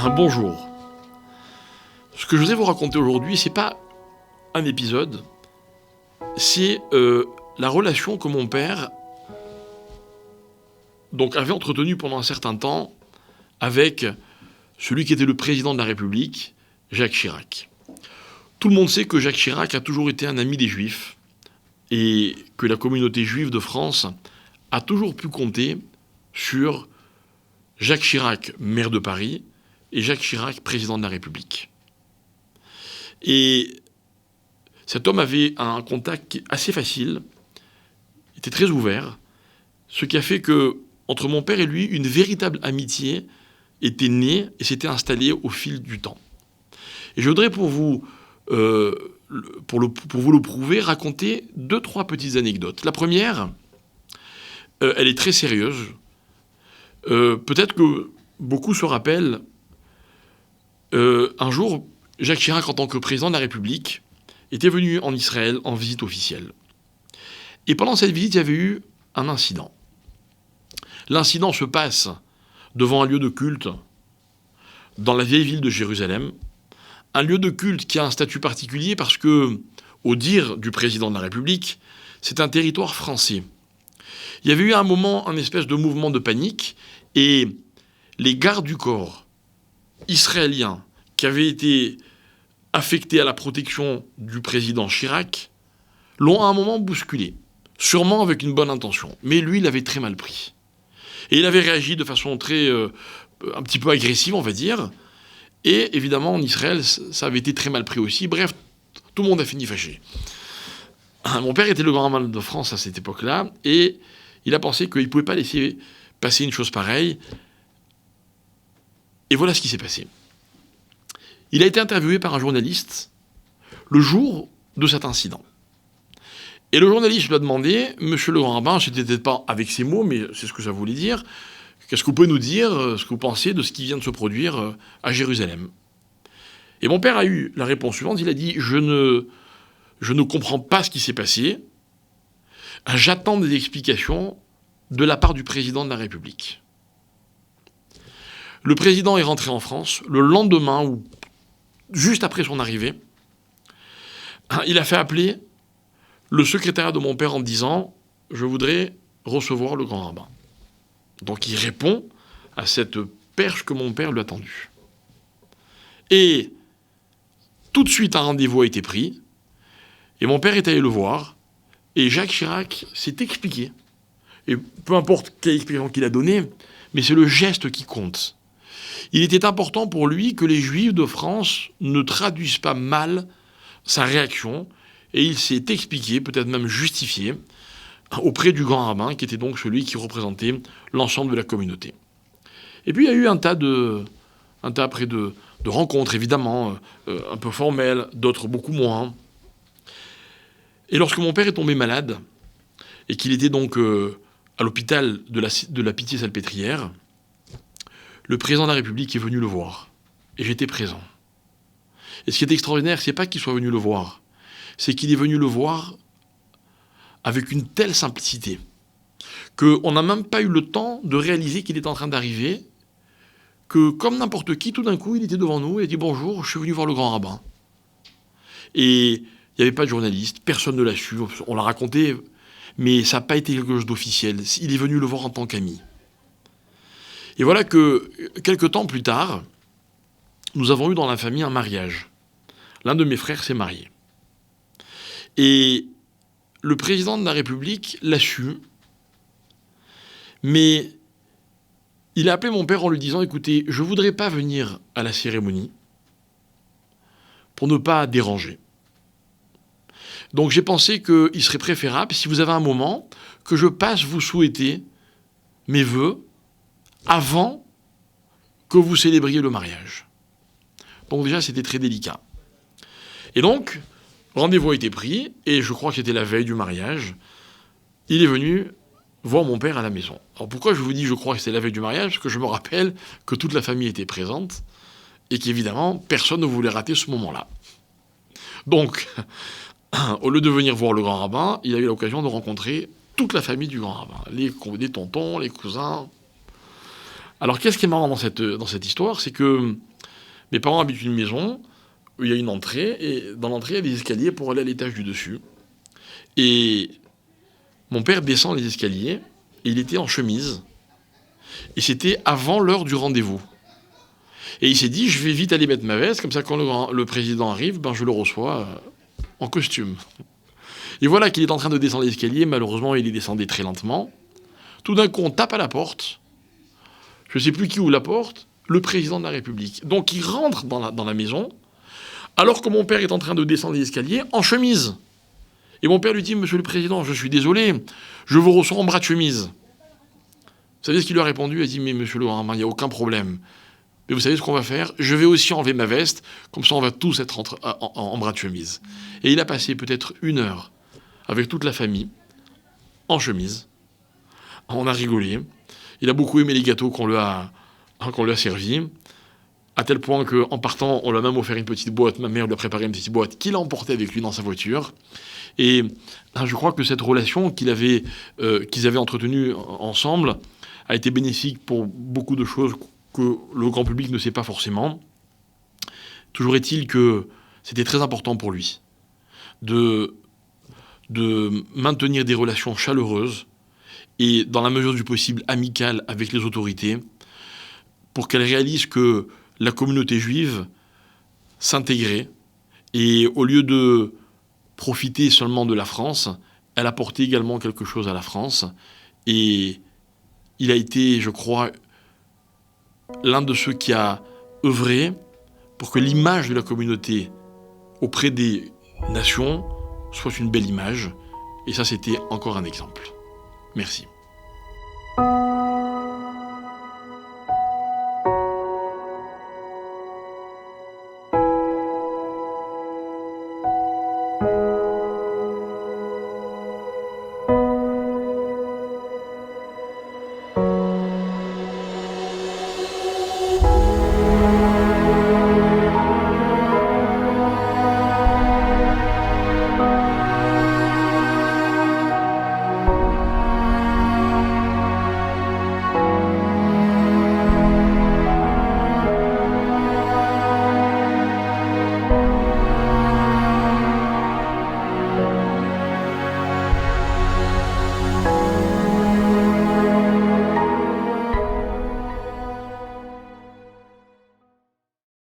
Bonjour. Ce que je vais vous raconter aujourd'hui, c'est pas un épisode, c'est la relation que mon père avait entretenue pendant un certain temps avec celui qui était le président de la République, Jacques Chirac. Tout le monde sait que Jacques Chirac a toujours été un ami des Juifs et que la communauté juive de France a toujours pu compter sur Jacques Chirac, maire de Paris, et Jacques Chirac, président de la République. Et cet homme avait un contact assez facile, était très ouvert, ce qui a fait que, entre mon père et lui, une véritable amitié était née et s'était installée au fil du temps. Et je voudrais pour vous le prouver, raconter 2-3 petites anecdotes. La première, elle est très sérieuse. Peut-être que beaucoup se rappellent, un jour, Jacques Chirac, en tant que président de la République, était venu en Israël en visite officielle. Et pendant cette visite, il y avait eu un incident. L'incident se passe devant un lieu de culte dans la vieille ville de Jérusalem. Un lieu de culte qui a un statut particulier parce que, au dire du président de la République, c'est un territoire français. Il y avait eu à un moment un espèce de mouvement de panique et les gardes du corps israéliens qui avaient été affectés à la protection du président Chirac l'ont à un moment bousculé, sûrement avec une bonne intention. Mais lui, il avait très mal pris. Et il avait réagi de façon un petit peu agressive, on va dire. Et évidemment, en Israël, ça avait été très mal pris aussi. Bref, tout le monde a fini fâché. Mon père était le grand rabbin de France à cette époque-là, et il a pensé qu'il ne pouvait pas laisser passer une chose pareille. Et voilà ce qui s'est passé. Il a été interviewé par un journaliste le jour de cet incident. Et le journaliste lui a demandé, monsieur le grand rabbin, c'était peut-être pas avec ces mots, mais c'est ce que ça voulait dire, qu'est-ce que vous pouvez nous dire, ce que vous pensez de ce qui vient de se produire à Jérusalem? Et mon père a eu la réponse suivante, il a dit, je ne comprends pas ce qui s'est passé, j'attends des explications de la part du président de la République. Le président est rentré en France le lendemain, ou juste après son arrivée. Il a fait appeler le secrétariat de mon père en disant « Je voudrais recevoir le grand rabbin ». Donc il répond à cette perche que mon père lui a tendue. Et tout de suite un rendez-vous a été pris, et mon père est allé le voir, et Jacques Chirac s'est expliqué. Et peu importe quelle explication qu'il a donnée, mais c'est le geste qui compte. Il était important pour lui que les Juifs de France ne traduisent pas mal sa réaction, et il s'est expliqué, peut-être même justifié, auprès du grand rabbin, qui était donc celui qui représentait l'ensemble de la communauté. Et puis il y a eu un tas après de rencontres, évidemment, un peu formelles, d'autres beaucoup moins. Et lorsque mon père est tombé malade, et qu'il était donc à l'hôpital de la Pitié-Salpêtrière, le président de la République est venu le voir. Et j'étais présent. Et ce qui est extraordinaire, c'est pas qu'il soit venu le voir, c'est qu'il est venu le voir avec une telle simplicité qu'on n'a même pas eu le temps de réaliser qu'il est en train d'arriver, que comme n'importe qui, tout d'un coup, il était devant nous et a dit « Bonjour, je suis venu voir le grand rabbin ». Et il n'y avait pas de journaliste, personne ne l'a su, on l'a raconté, mais ça n'a pas été quelque chose d'officiel. Il est venu le voir en tant qu'ami. Et voilà que, quelques temps plus tard, nous avons eu dans la famille un mariage. L'un de mes frères s'est marié. Et le président de la République l'a su, mais il a appelé mon père en lui disant « Écoutez, je ne voudrais pas venir à la cérémonie pour ne pas déranger. Donc j'ai pensé qu'il serait préférable, si vous avez un moment, que je passe vous souhaiter mes vœux avant que vous célébriez le mariage. » Donc déjà, c'était très délicat. Et donc, rendez-vous a été pris, et je crois que c'était la veille du mariage. Il est venu voir mon père à la maison. Alors pourquoi je vous dis je crois que c'était la veille du mariage? Parce que je me rappelle que toute la famille était présente, et qu'évidemment, personne ne voulait rater ce moment-là. Donc, au lieu de venir voir le grand rabbin, il a eu l'occasion de rencontrer toute la famille du grand rabbin. Les tontons, les cousins. Alors qu'est-ce qui est marrant dans cette histoire? C'est que Mes parents habitent une maison où il y a une entrée, et dans l'entrée, il y a des escaliers pour aller à l'étage du dessus. Et mon père descend les escaliers, et il était en chemise, et c'était avant l'heure du rendez-vous. Et il s'est dit, je vais vite aller mettre ma veste, comme ça quand le président arrive, je le reçois en costume. Et voilà qu'il est en train de descendre l'escalier, malheureusement il y descendait très lentement. Tout d'un coup on tape à la porte, je ne sais plus qui ouvre la porte, le président de la République. Donc il rentre dans la maison, alors que mon père est en train de descendre les escaliers en chemise. Et mon père lui dit, monsieur le président, je suis désolé, je vous reçois en bras de chemise. Vous savez ce qu'il lui a répondu? Il a dit, mais monsieur le Haman, il n'y a aucun problème. Mais vous savez ce qu'on va faire? Je vais aussi enlever ma veste, comme ça on va tous être en bras de chemise. Et il a passé peut-être 1 heure avec toute la famille, en chemise. On a rigolé. Il a beaucoup aimé les gâteaux qu'on lui a servis, à tel point qu'en partant, on lui a même offert une petite boîte. Ma mère lui a préparé une petite boîte qu'il a emportée avec lui dans sa voiture. Et je crois que cette relation qu'ils avaient entretenue ensemble a été bénéfique pour beaucoup de choses que le grand public ne sait pas forcément. Toujours est-il que c'était très important pour lui de maintenir des relations chaleureuses et, dans la mesure du possible, amicales avec les autorités, pour qu'elles réalisent que la communauté juive s'intégrait, et au lieu de profiter seulement de la France, elle apportait également quelque chose à la France. Et il a été, je crois, l'un de ceux qui a œuvré pour que l'image de la communauté auprès des nations soit une belle image. Et ça, c'était encore un exemple. Merci.